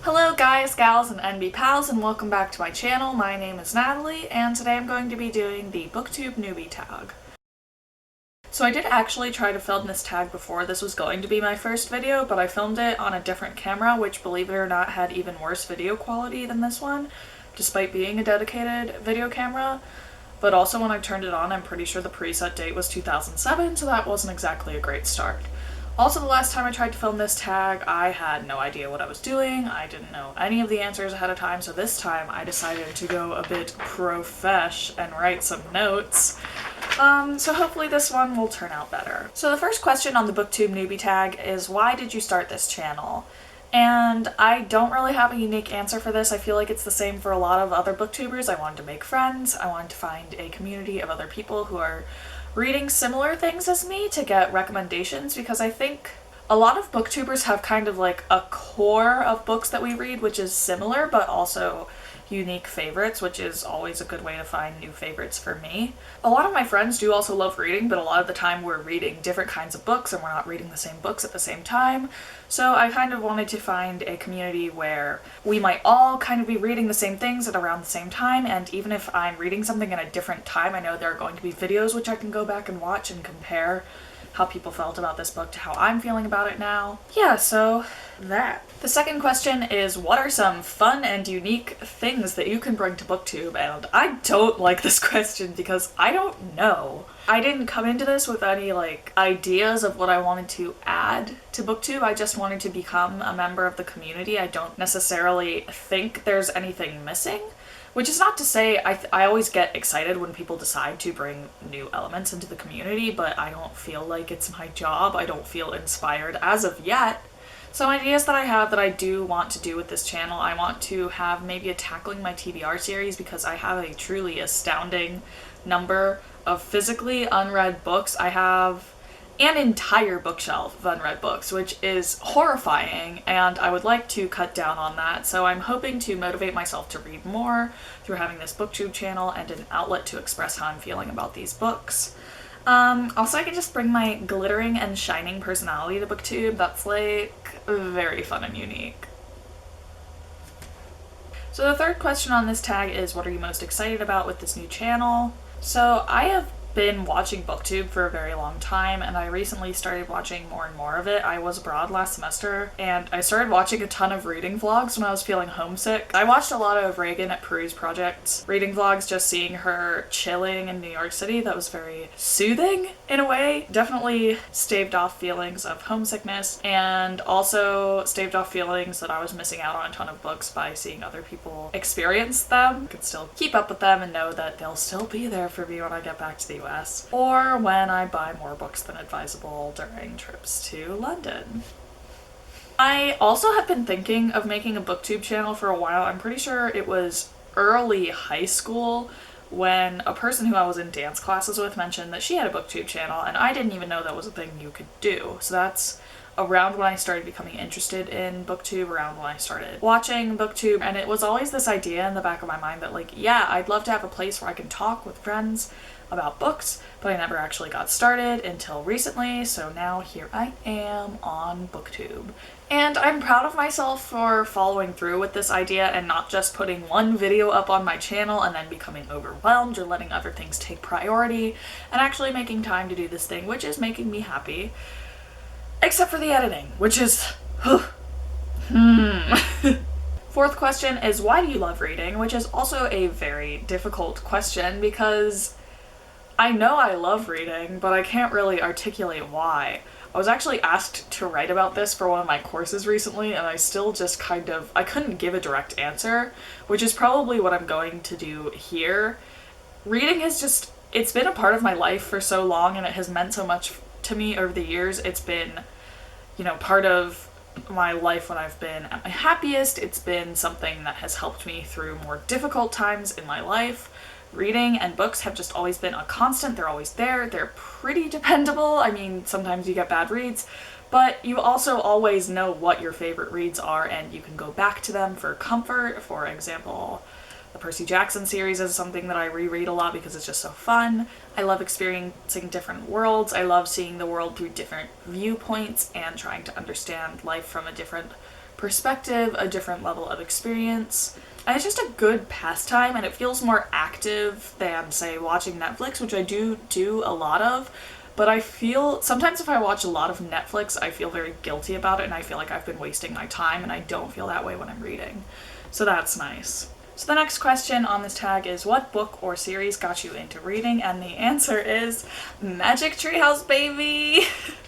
Hello guys, gals, and NB pals, and welcome back to my channel. My name is Natalie, and today I'm going to be doing the booktube newbie tag. So I did actually try to film this tag before this was going to be my first video, but I filmed it on a different camera, which, believe it or not, had even worse video quality than this one, despite being a dedicated video camera. But also when I turned it on, I'm pretty sure the preset date was 2007, so that wasn't exactly a great start. Also, the last time I tried to film this tag, I had no idea what I was doing. I didn't know any of the answers ahead of time, so this time I decided to go a bit profesh and write some notes. So hopefully this one will turn out better. So the first question on the booktube newbie tag is, why did you start this channel? And I don't really have a unique answer for this. I feel like it's the same for a lot of other booktubers. I wanted to make friends. I wanted to find a community of other people who are reading similar things as me to get recommendations, because I think a lot of booktubers have kind of like a core of books that we read which is similar, but also unique favorites, which is always a good way to find new favorites for me. A lot of my friends do also love reading, but a lot of the time we're reading different kinds of books and we're not reading the same books at the same time. So I kind of wanted to find a community where we might all kind of be reading the same things at around the same time, and even if I'm reading something at a different time, I know there are going to be videos which I can go back and watch and compare how people felt about this book to how I'm feeling about it now. Yeah, so that. The second question is, what are some fun and unique things that you can bring to booktube? And I don't like this question because I don't know. I didn't come into this with any ideas of what I wanted to add to booktube. I just wanted to become a member of the community. I don't necessarily think there's anything missing. Which is not to say I always get excited when people decide to bring new elements into the community, but I don't feel like it's my job. I don't feel inspired as of yet. Some ideas that I have that I do want to do with this channel, I want to have maybe a Tackling My TBR series, because I have a truly astounding number of physically unread books. I have an entire bookshelf of unread books, which is horrifying, and I would like to cut down on that. So I'm hoping to motivate myself to read more through having this booktube channel and an outlet to express how I'm feeling about these books. Also, I can just bring my glittering and shining personality to booktube. That's very fun and unique. So the third question on this tag is, what are you most excited about with this new channel? So I have been watching booktube for a very long time, and I recently started watching more and more of it. I was abroad last semester and I started watching a ton of reading vlogs when I was feeling homesick. I watched a lot of Reagan at Peruse Project's reading vlogs, just seeing her chilling in New York City. That was very soothing in a way. Definitely staved off feelings of homesickness, and also staved off feelings that I was missing out on a ton of books by seeing other people experience them. I could still keep up with them and know that they'll still be there for me when I get back to the US, or when I buy more books than advisable during trips to London. I also have been thinking of making a booktube channel for a while. I'm pretty sure it was early high school when a person who I was in dance classes with mentioned that she had a booktube channel, and I didn't even know that was a thing you could do. So that's around when I started becoming interested in booktube, around when I started watching booktube, and it was always this idea in the back of my mind that yeah, I'd love to have a place where I can talk with friends about books, but I never actually got started until recently, so now here I am on booktube. And I'm proud of myself for following through with this idea and not just putting one video up on my channel and then becoming overwhelmed or letting other things take priority, and actually making time to do this thing, which is making me happy. Except for the editing, which is Fourth question is, why do you love reading? Which is also a very difficult question, because I know I love reading, but I can't really articulate why. I was actually asked to write about this for one of my courses recently, and I still just I couldn't give a direct answer, which is probably what I'm going to do here. Reading is it's been a part of my life for so long, and it has meant so much to me over the years. It's been, part of my life when I've been at my happiest. It's been something that has helped me through more difficult times in my life. Reading and books have just always been a constant. They're always there. They're pretty dependable. I mean, sometimes you get bad reads, but you also always know what your favorite reads are, and you can go back to them for comfort. For example, the Percy Jackson series is something that I reread a lot because it's just so fun. I love experiencing different worlds. I love seeing the world through different viewpoints and trying to understand life from a different perspective, a different level of experience. And it's just a good pastime, and it feels more active than, say, watching Netflix, which I do a lot of. But I feel, sometimes if I watch a lot of Netflix, I feel very guilty about it, and I feel like I've been wasting my time, and I don't feel that way when I'm reading. So that's nice. So the next question on this tag is, what book or series got you into reading? And the answer is Magic Treehouse, baby!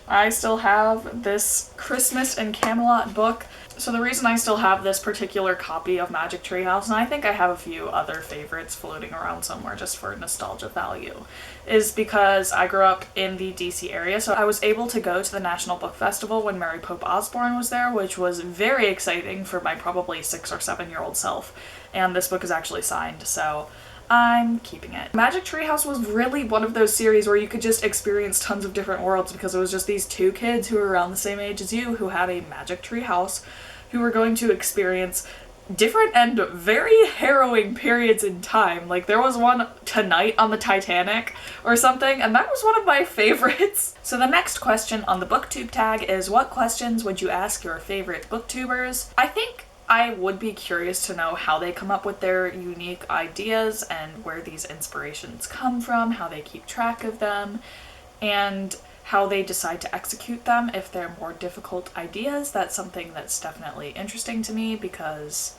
I still have this Christmas in Camelot book. So the reason I still have this particular copy of Magic Treehouse, and I think I have a few other favorites floating around somewhere just for nostalgia value, is because I grew up in the DC area, so I was able to go to the National Book Festival when Mary Pope Osborne was there, which was very exciting for my probably 6 or 7-year-old self, and this book is actually signed, so I'm keeping it. Magic Treehouse was really one of those series where you could just experience tons of different worlds because it was just these 2 kids who were around the same age as you who had a magic treehouse who were going to experience different and very harrowing periods in time. Like, there was one tonight on the Titanic or something, and that was one of my favorites. So the next question on the booktube tag is, what questions would you ask your favorite booktubers? I think I would be curious to know how they come up with their unique ideas and where these inspirations come from, how they keep track of them, and how they decide to execute them if they're more difficult ideas. That's something that's definitely interesting to me because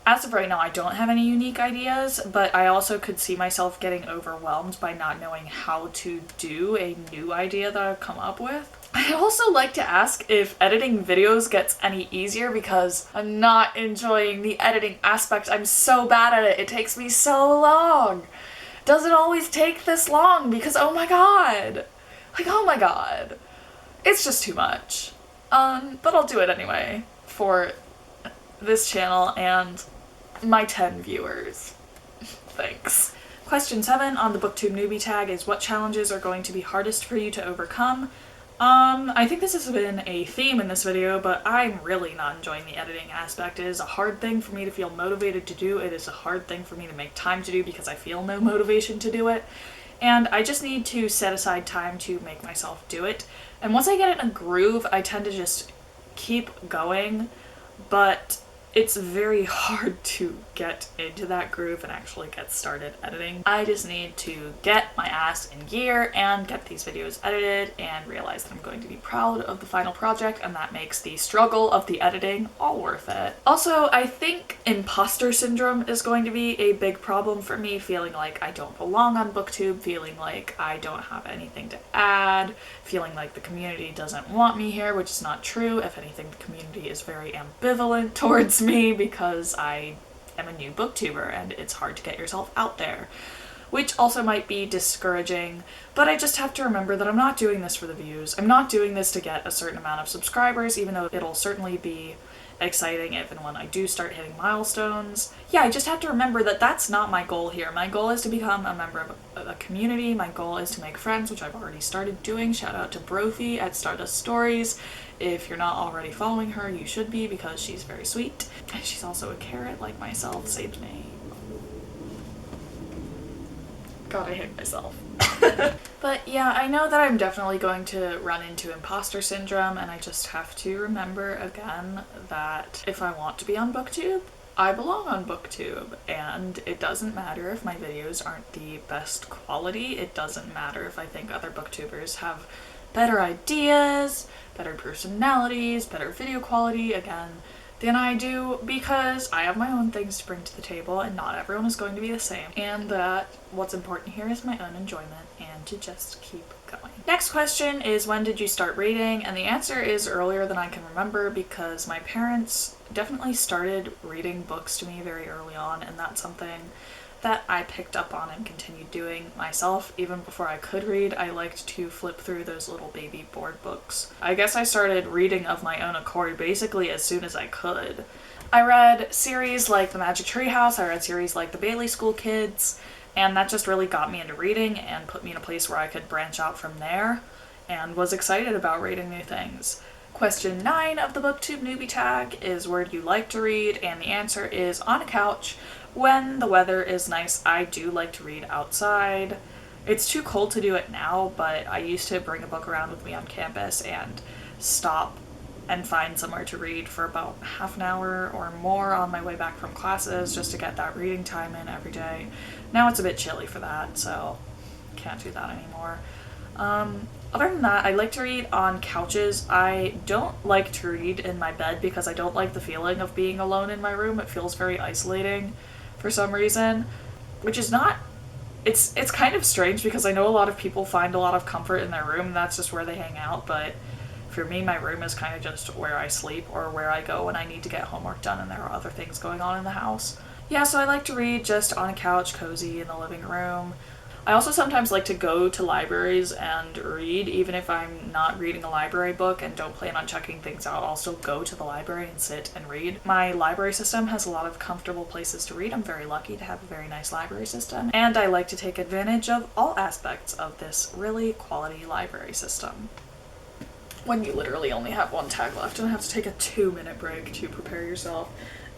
as of right now I don't have any unique ideas, but I also could see myself getting overwhelmed by not knowing how to do a new idea that I've come up with. I also like to ask if editing videos gets any easier because I'm not enjoying the editing aspect. I'm so bad at it. It takes me so long. Does it always take this long? Because oh my god. Like, oh my god. It's just too much. But I'll do it anyway for this channel and my 10 viewers. Thanks. Question 7 on the booktube newbie tag is, what challenges are going to be hardest for you to overcome? I think this has been a theme in this video, but I'm really not enjoying the editing aspect. It is a hard thing for me to feel motivated to do. It is a hard thing for me to make time to do because I feel no motivation to do it. And I just need to set aside time to make myself do it. And once I get in a groove, I tend to just keep going, but it's very hard to get into that groove and actually get started editing. I just need to get my ass in gear and get these videos edited and realize that I'm going to be proud of the final project, and that makes the struggle of the editing all worth it. Also, I think imposter syndrome is going to be a big problem for me, feeling like I don't belong on booktube, feeling like I don't have anything to add, feeling like the community doesn't want me here, which is not true. If anything, the community is very ambivalent towards me because I am a new booktuber and it's hard to get yourself out there, which also might be discouraging, but I just have to remember that I'm not doing this for the views. I'm not doing this to get a certain amount of subscribers, even though it'll certainly be exciting if and when I do start hitting milestones. Yeah, I just have to remember that that's not my goal here. My goal is to become a member of a community. My goal is to make friends, which I've already started doing. Shout out to Brophy at Stardust Stories. If you're not already following her, you should be because she's very sweet. And she's also a carrot like myself. Saved me. God, I hate myself. But yeah, I know that I'm definitely going to run into imposter syndrome, and I just have to remember again that if I want to be on booktube, I belong on booktube, and it doesn't matter if my videos aren't the best quality. It doesn't matter if I think other booktubers have better ideas, better personalities, better video quality, again, than I do, because I have my own things to bring to the table and not everyone is going to be the same, and that what's important here is my own enjoyment and to just keep going. Next question is, when did you start reading? And the answer is earlier than I can remember, because my parents definitely started reading books to me very early on, and that's something that I picked up on and continued doing myself. Even before I could read, I liked to flip through those little baby board books. I guess I started reading of my own accord basically as soon as I could. I read series like The Magic Treehouse, I read series like The Bailey School Kids, and that just really got me into reading and put me in a place where I could branch out from there and was excited about reading new things. Question 9 of the booktube newbie tag is, where do you like to read? And the answer is on a couch. When the weather is nice, I do like to read outside. It's too cold to do it now, but I used to bring a book around with me on campus and stop and find somewhere to read for about half an hour or more on my way back from classes just to get that reading time in every day. Now it's a bit chilly for that, so can't do that anymore. Other than that, I like to read on couches. I don't like to read in my bed because I don't like the feeling of being alone in my room. It feels very isolating for some reason, which is not, it's kind of strange because I know a lot of people find a lot of comfort in their room and that's just where they hang out, but for me, my room is kind of just where I sleep or where I go when I need to get homework done and there are other things going on in the house. Yeah, so I like to read just on a couch, cozy in the living room. I also sometimes like to go to libraries and read, even if I'm not reading a library book and don't plan on checking things out. I'll still go to the library and sit and read. My library system has a lot of comfortable places to read. I'm very lucky to have a very nice library system, and I like to take advantage of all aspects of this really quality library system. When you literally only have one tag left and have to take a 2-minute break to prepare yourself.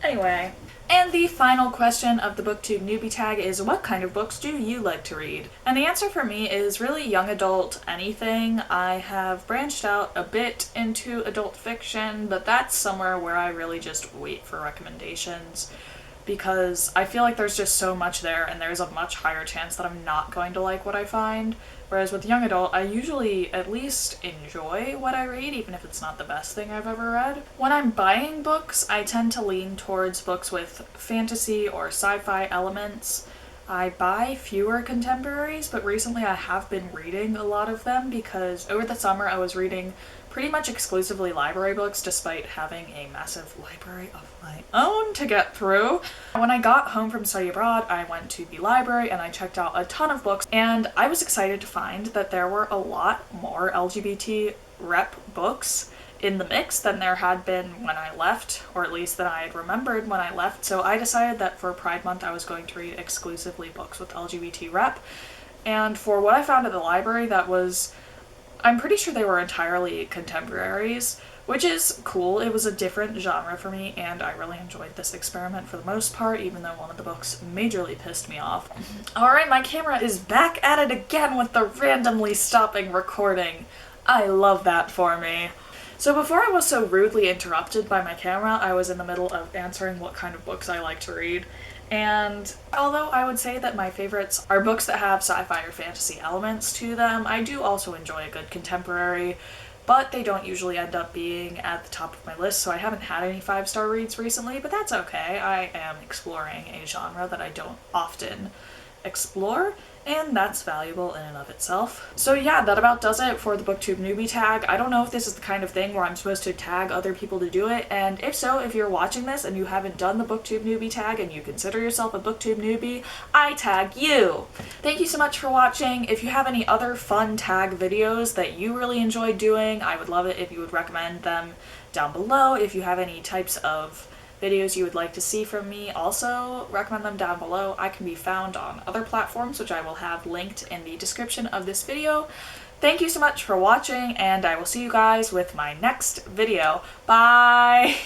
Anyway, and the final question of the booktube newbie tag is, what kind of books do you like to read? And the answer for me is really young adult anything. I have branched out a bit into adult fiction, but that's somewhere where I really just wait for recommendations because I feel like there's just so much there and there's a much higher chance that I'm not going to like what I find. Whereas with young adult, I usually at least enjoy what I read, even if it's not the best thing I've ever read. When I'm buying books, I tend to lean towards books with fantasy or sci-fi elements. I buy fewer contemporaries, but recently I have been reading a lot of them because over the summer I was reading pretty much exclusively library books despite having a massive library of my own to get through. When I got home from study abroad, I went to the library and I checked out a ton of books, and I was excited to find that there were a lot more LGBT rep books in the mix than there had been when I left, or at least that I had remembered when I left. So I decided that for Pride Month I was going to read exclusively books with LGBT rep, and for what I found at the library, I'm pretty sure they were entirely contemporaries, which is cool. It was a different genre for me, and I really enjoyed this experiment for the most part, even though one of the books majorly pissed me off. Alright, my camera is back at it again with the randomly stopping recording. I love that for me. So before I was so rudely interrupted by my camera, I was in the middle of answering what kind of books I like to read. And although I would say that my favorites are books that have sci-fi or fantasy elements to them, I do also enjoy a good contemporary, but they don't usually end up being at the top of my list, so I haven't had any 5-star reads recently, but that's okay. I am exploring a genre that I don't often explore, and that's valuable in and of itself. So yeah, that about does it for the booktube newbie tag. I don't know if this is the kind of thing where I'm supposed to tag other people to do it, and if so, if you're watching this and you haven't done the booktube newbie tag and you consider yourself a booktube newbie, I tag you! Thank you so much for watching. If you have any other fun tag videos that you really enjoy doing, I would love it if you would recommend them down below. If you have any types of videos you would like to see from me, also recommend them down below. I can be found on other platforms, which I will have linked in the description of this video. Thank you so much for watching, and I will see you guys with my next video. Bye!